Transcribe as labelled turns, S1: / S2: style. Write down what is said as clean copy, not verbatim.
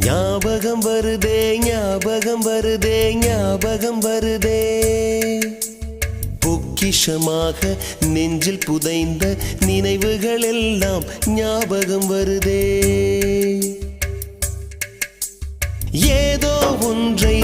S1: ஞாபகம் வருதே ஞாபகம் வருதே ஞாபகம் வருதே பொக்கிஷமாக நெஞ்சில் புதைந்த நினைவுகள் எல்லாம் ஞாபகம் வருதே ஏதோ ஒன்றை